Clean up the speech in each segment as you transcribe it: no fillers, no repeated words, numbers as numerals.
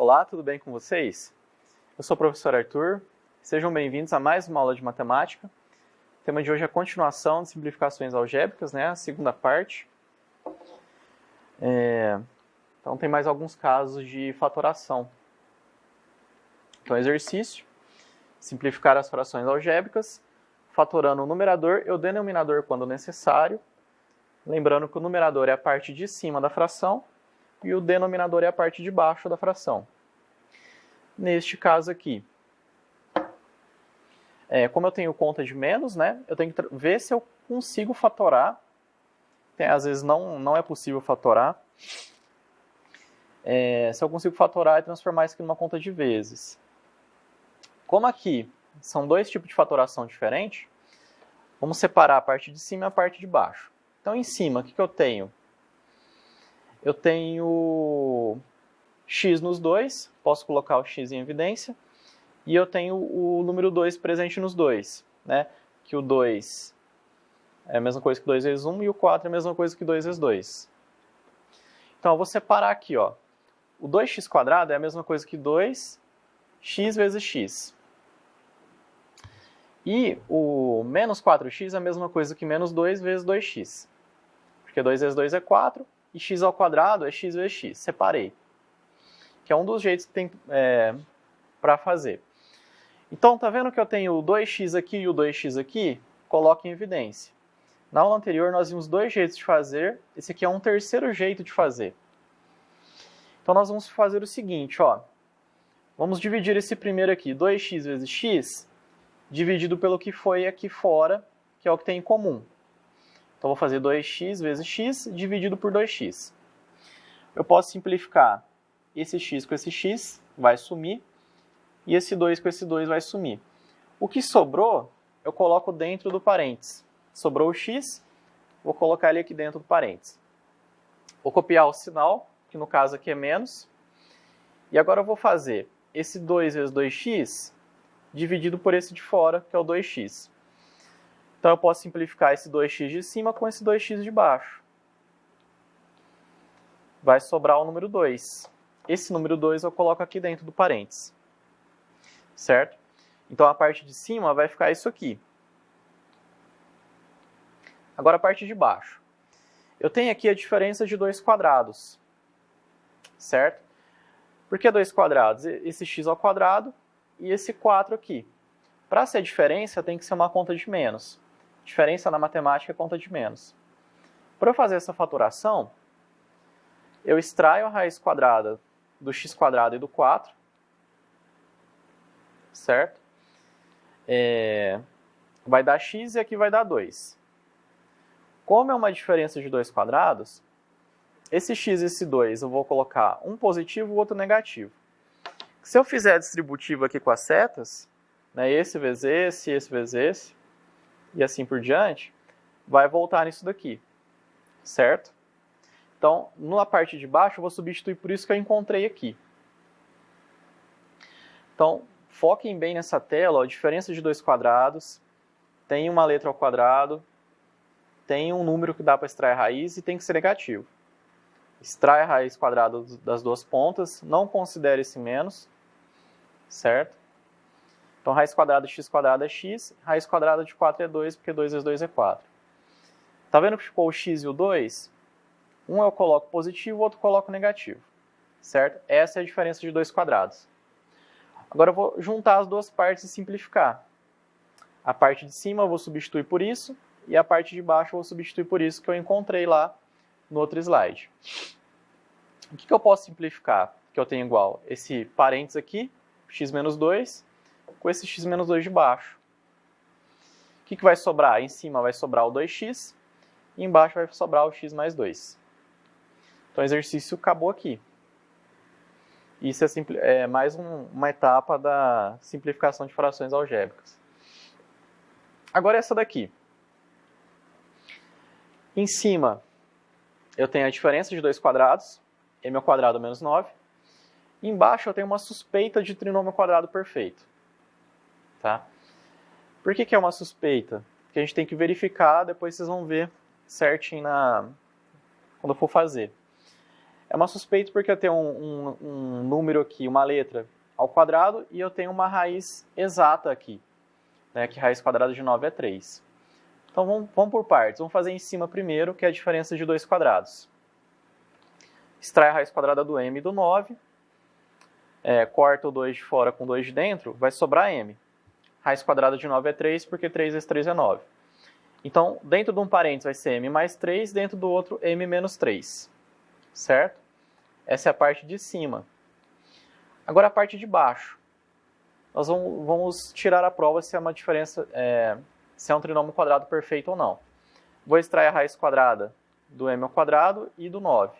Olá, tudo bem com vocês? Eu sou o professor Arthur, sejam bem-vindos a mais uma aula de matemática. O tema de hoje é a continuação de simplificações algébricas, né? A segunda parte. Então tem mais alguns casos de fatoração. Então, exercício, simplificar as frações algébricas, fatorando o numerador e o denominador quando necessário. Lembrando que o numerador é a parte de cima da fração e o denominador é a parte de baixo da fração. Neste caso aqui, como eu tenho conta de menos, né, eu tenho que ver se eu consigo fatorar. Às vezes não é possível fatorar. Se eu consigo fatorar e transformar isso aqui numa conta de vezes. Como aqui são dois tipos de fatoração diferentes, vamos separar a parte de cima e a parte de baixo. Então, em cima, o que eu tenho? Eu tenho x nos dois, posso colocar o x em evidência, e eu tenho o número 2 presente nos dois, né? Que o 2 é a mesma coisa que 2 vezes 1 e o 4 é a mesma coisa que 2 vezes 2. Então, eu vou separar aqui, ó. O 2x² é a mesma coisa que 2x vezes x. E o menos 4x é a mesma coisa que menos 2 vezes 2x. Porque 2 vezes 2 é 4, e x² é x vezes x. Separei. Que é um dos jeitos que tem para fazer. Então, tá vendo que eu tenho o 2x aqui e o 2x aqui? Coloco em evidência. Na aula anterior, nós vimos dois jeitos de fazer. Esse aqui é um terceiro jeito de fazer. Então, nós vamos fazer o seguinte, ó. Vamos dividir esse primeiro aqui, 2x vezes x, dividido pelo que foi aqui fora, que é o que tem em comum. Então, vou fazer 2x vezes x dividido por 2x. Eu posso simplificar esse x com esse x, vai sumir, e esse 2 com esse 2 vai sumir. O que sobrou, eu coloco dentro do parênteses. Sobrou o x, vou colocar ele aqui dentro do parênteses. Vou copiar o sinal, que no caso aqui é menos, e agora eu vou fazer esse 2 vezes 2x dividido por esse de fora, que é o 2x. Então, eu posso simplificar esse 2x de cima com esse 2x de baixo. Vai sobrar o número 2. Esse número 2 eu coloco aqui dentro do parênteses. Certo? Então, a parte de cima vai ficar isso aqui. Agora, a parte de baixo. Eu tenho aqui a diferença de dois quadrados. Certo? Por que dois quadrados? Esse x² e esse 4 aqui. Para ser diferença, tem que ser uma conta de menos. Diferença na matemática é conta de menos. Para eu fazer essa fatoração, eu extraio a raiz quadrada do x² e do 4. Certo? Vai dar x e aqui vai dar 2. Como é uma diferença de dois quadrados, esse x e esse 2 eu vou colocar um positivo e o outro negativo. Se eu fizer a distributiva aqui com as setas, né, esse vezes esse vezes esse, e assim por diante, vai voltar nisso daqui, certo? Então, na parte de baixo, eu vou substituir por isso que eu encontrei aqui. Então, foquem bem nessa tela, ó, diferença de dois quadrados, tem uma letra ao quadrado, tem um número que dá para extrair a raiz e tem que ser negativo. Extrai a raiz quadrada das duas pontas, não considere esse menos, certo? Então, raiz quadrada de x² é x, raiz quadrada de 4 é 2, porque 2 vezes 2 é 4. Tá vendo que ficou o x e o 2? Um eu coloco positivo, o outro eu coloco negativo, certo? Essa é a diferença de dois quadrados. Agora eu vou juntar as duas partes e simplificar. A parte de cima eu vou substituir por isso, e a parte de baixo eu vou substituir por isso que eu encontrei lá no outro slide. O que eu posso simplificar? Que eu tenho igual esse parênteses aqui, x menos 2, com esse x menos 2 de baixo. O que vai sobrar? Em cima vai sobrar o 2x, e embaixo vai sobrar o x mais 2. Então o exercício acabou aqui. Isso é mais uma etapa da simplificação de frações algébricas. Agora essa daqui. Em cima, eu tenho a diferença de dois quadrados, m² menos 9. Embaixo eu tenho uma suspeita de trinômio quadrado perfeito. Tá? Por que é uma suspeita? Porque a gente tem que verificar, depois vocês vão ver certinho quando eu for fazer. É uma suspeita porque eu tenho um número aqui, uma letra ao quadrado, e eu tenho uma raiz exata aqui, né, que raiz quadrada de 9 é 3. Então vamos por partes. Vamos fazer em cima primeiro, que é a diferença de dois quadrados. Extrai a raiz quadrada do m e do 9. Corta o 2 de fora com 2 de dentro, vai sobrar m. Raiz quadrada de 9 é 3, porque 3 vezes 3 é 9. Então, dentro de um parênteses vai ser m mais 3, dentro do outro m menos 3. Certo? Essa é a parte de cima. Agora a parte de baixo. Nós vamos tirar a prova se é uma diferença, se é um trinômio quadrado perfeito ou não. Vou extrair a raiz quadrada do m ao quadrado e do 9.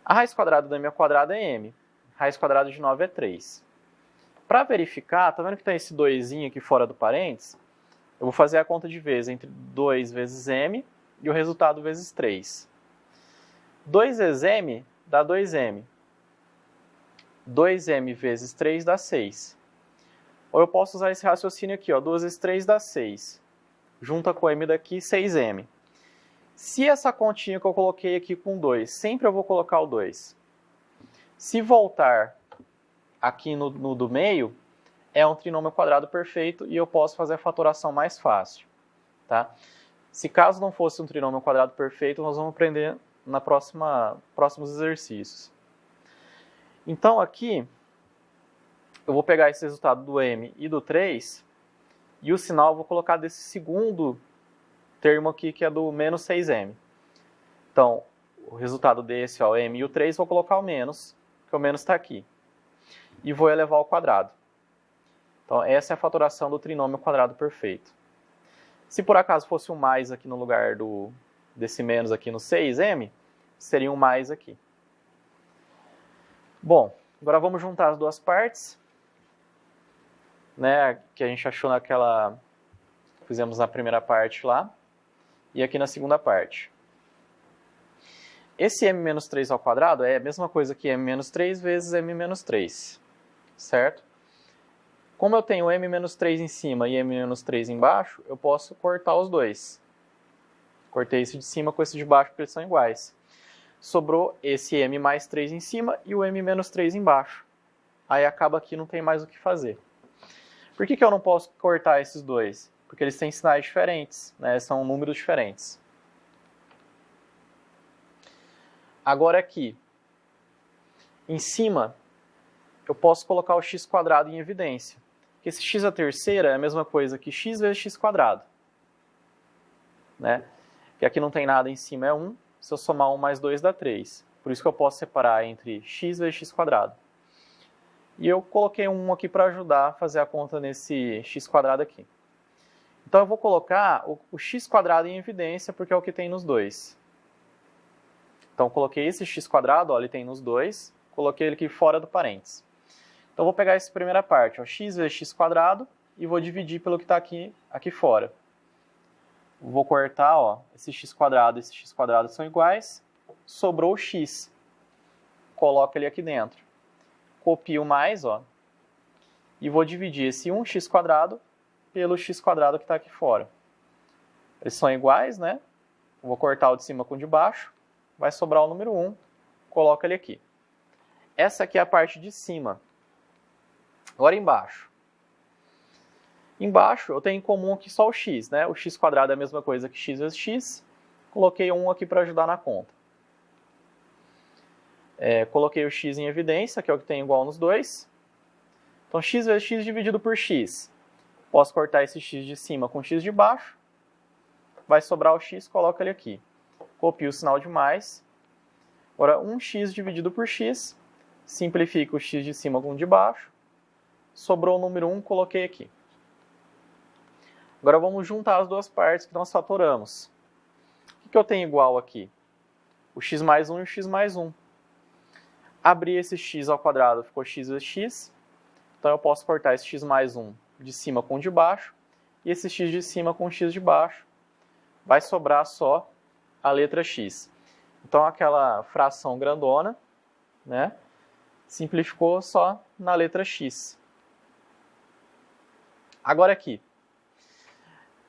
A raiz quadrada do m ao quadrado é m. Raiz quadrada de 9 é 3. Para verificar, tá vendo que tem esse 2 aqui fora do parênteses? Eu vou fazer a conta de vezes entre 2 vezes m e o resultado vezes 3. 2 vezes m dá 2m. 2m vezes 3 dá 6. Ou eu posso usar esse raciocínio aqui, 2 vezes 3 dá 6. Junta com m daqui, 6m. Se essa continha que eu coloquei aqui com 2, sempre eu vou colocar o 2. Se voltar aqui no do meio, é um trinômio quadrado perfeito e eu posso fazer a fatoração mais fácil. Tá? Se caso não fosse um trinômio quadrado perfeito, nós vamos aprender na próximos exercícios. Então aqui, eu vou pegar esse resultado do m e do 3, e o sinal eu vou colocar desse segundo termo aqui, que é do menos 6m. Então, o resultado desse, o m e o 3, vou colocar o menos, que o menos está aqui. E vou elevar ao quadrado. Então, essa é a fatoração do trinômio quadrado perfeito. Se por acaso fosse um mais aqui no lugar desse menos aqui no 6m, seria um mais aqui. Bom, agora vamos juntar as duas partes, né, que a gente achou fizemos na primeira parte lá, e aqui na segunda parte. Esse m menos 3 ao quadrado é a mesma coisa que m menos 3 vezes m menos 3, certo? Como eu tenho m menos 3 em cima e m menos 3 embaixo, eu posso cortar os dois. Cortei esse de cima com esse de baixo porque eles são iguais. Sobrou esse m mais 3 em cima e o m menos 3 embaixo. Aí acaba aqui, não tem mais o que fazer. Por que eu não posso cortar esses dois? Porque eles têm sinais diferentes, né? São números diferentes. Agora aqui, em cima, eu posso colocar o x quadrado em evidência. Porque esse x à terceira é a mesma coisa que x vezes x quadrado. Né? Que aqui não tem nada em cima, é 1. Se eu somar 1 mais 2 dá 3. Por isso que eu posso separar entre x vezes x quadrado. E eu coloquei um 1 aqui para ajudar a fazer a conta nesse x quadrado aqui. Então eu vou colocar o x quadrado em evidência, porque é o que tem nos dois. Então eu coloquei esse x quadrado, ele tem nos dois, coloquei ele aqui fora do parênteses. Então eu vou pegar essa primeira parte, x vezes x quadrado, e vou dividir pelo que está aqui fora. Vou cortar, esse x quadrado e esse x quadrado são iguais, sobrou o x. Coloco ele aqui dentro. Copio mais, e vou dividir esse 1x quadrado pelo x quadrado que está aqui fora. Eles são iguais, né? Vou cortar o de cima com o de baixo, vai sobrar o número 1, coloco ele aqui. Essa aqui é a parte de cima. Agora embaixo. Embaixo eu tenho em comum aqui só o x, né? O x quadrado é a mesma coisa que x vezes x. Coloquei 1 aqui para ajudar na conta. Coloquei o x em evidência, que é o que tem igual nos dois. Então x vezes x dividido por x. Posso cortar esse x de cima com x de baixo. Vai sobrar o x, coloco ele aqui. Copio o sinal de mais. Agora 1x dividido por x. Simplifico o x de cima com o de baixo. Sobrou o número 1, coloquei aqui. Agora vamos juntar as duas partes que nós fatoramos. O que eu tenho igual aqui? O x mais 1 e o x mais 1. Abri esse x ao quadrado, ficou x vezes x. Então eu posso cortar esse x mais 1 de cima com o de baixo. E esse x de cima com o x de baixo. Vai sobrar só a letra x. Então aquela fração grandona, né, simplificou só na letra x. Agora aqui.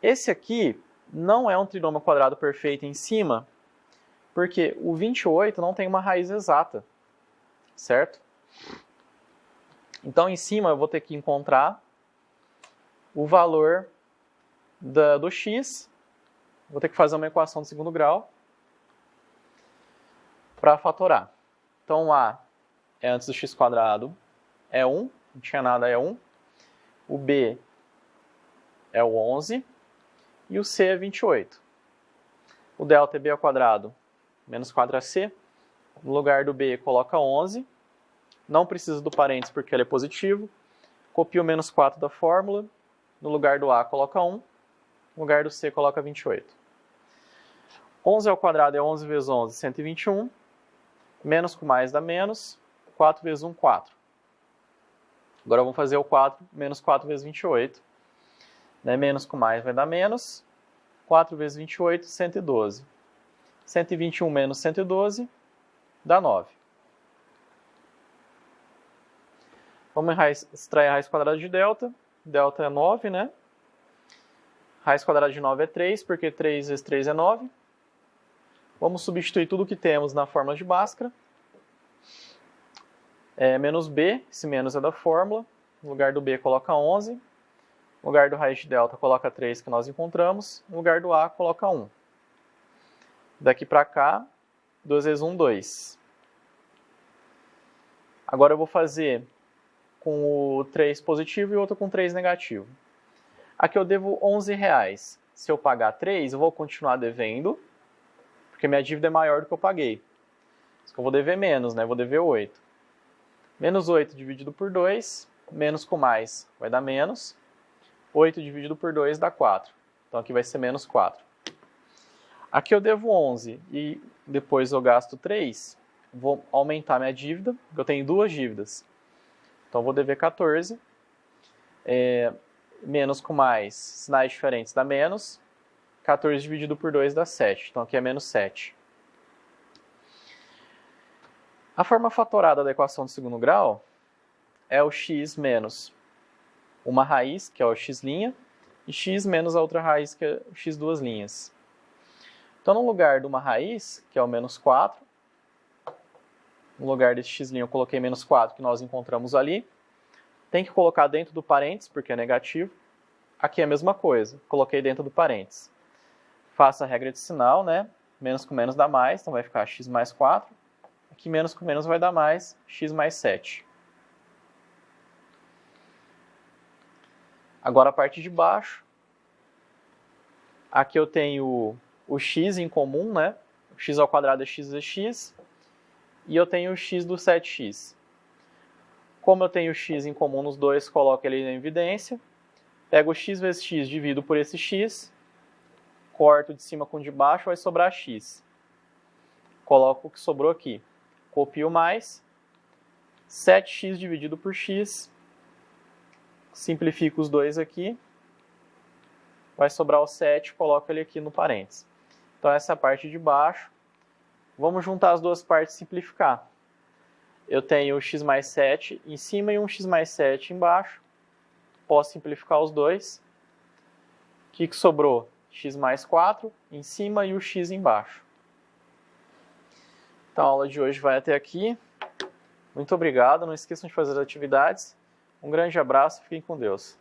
Esse aqui não é um trinômio quadrado perfeito em cima, Porque o 28 não tem uma raiz exata, certo? Então, em cima, eu vou ter que encontrar o valor do x. Vou ter que fazer uma equação de segundo grau para fatorar. Então, a é antes do x², é 1. Não tinha nada, é 1. O b é o 11. E o c é 28. O delta é b², menos 4ac. No lugar do b, coloca 11. Não precisa do parênteses porque ele é positivo. Copia o menos 4 da fórmula. No lugar do a, coloca 1. No lugar do c, coloca 28. 11² é 11 vezes 11, 121. Menos com mais dá menos. 4 vezes 1, 4. Agora vamos fazer o 4, menos 4 vezes 28. Menos com mais vai dar menos. 4 vezes 28, 112. 121 menos 112 dá 9. Vamos extrair a raiz quadrada de delta. Delta é 9, né? Raiz quadrada de 9 é 3, porque 3 vezes 3 é 9. Vamos substituir tudo que temos na fórmula de Bhaskara. Menos b, esse menos é da fórmula. No lugar do b, coloca 11. No lugar do raiz de delta, coloca 3, que nós encontramos. No lugar do a, coloca 1. Daqui para cá, 2 vezes 1, 2. Agora eu vou fazer com o 3 positivo e outro com 3 negativo. Aqui eu devo R$11. Se eu pagar 3, eu vou continuar devendo, porque minha dívida é maior do que eu paguei. Isso que eu vou dever menos, né? Eu vou dever 8. Menos 8 dividido por 2, menos com mais vai dar menos. 8 dividido por 2 dá 4. Então aqui vai ser menos 4. Aqui eu devo 11 e depois eu gasto 3. Vou aumentar minha dívida, porque eu tenho duas dívidas. Então eu vou dever 14. Menos com mais, sinais diferentes dá menos. 14 dividido por 2 dá 7. Então aqui é menos 7. A forma fatorada da equação de segundo grau é o x menos uma raiz, que é o x', e x menos a outra raiz, que é o x duas linhas. Então, no lugar de uma raiz, que é o menos 4, no lugar desse x' eu coloquei menos 4, que nós encontramos ali. Tem que colocar dentro do parênteses, porque é negativo. Aqui é a mesma coisa, coloquei dentro do parênteses. Faça a regra de sinal, né? Menos com menos dá mais, então vai ficar x mais 4. Aqui menos com menos vai dar mais, x mais 7. Agora a parte de baixo. Aqui eu tenho o x em comum, né? O x² é x vezes x. E eu tenho o x do 7x. Como eu tenho o x em comum nos dois, coloco ele na evidência. Pego o x vezes x, divido por esse x. Corto de cima com de baixo, vai sobrar x. Coloco o que sobrou aqui. Copio mais. 7x dividido por x. Simplifico os dois aqui. Vai sobrar o 7, coloco ele aqui no parênteses. Então essa é a parte de baixo. Vamos juntar as duas partes e simplificar. Eu tenho o x mais 7 em cima e um x mais 7 embaixo. Posso simplificar os dois. O que sobrou? X mais 4 em cima e o x embaixo. Então a aula de hoje vai até aqui. Muito obrigado. Não esqueçam de fazer as atividades. Um grande abraço e fiquem com Deus.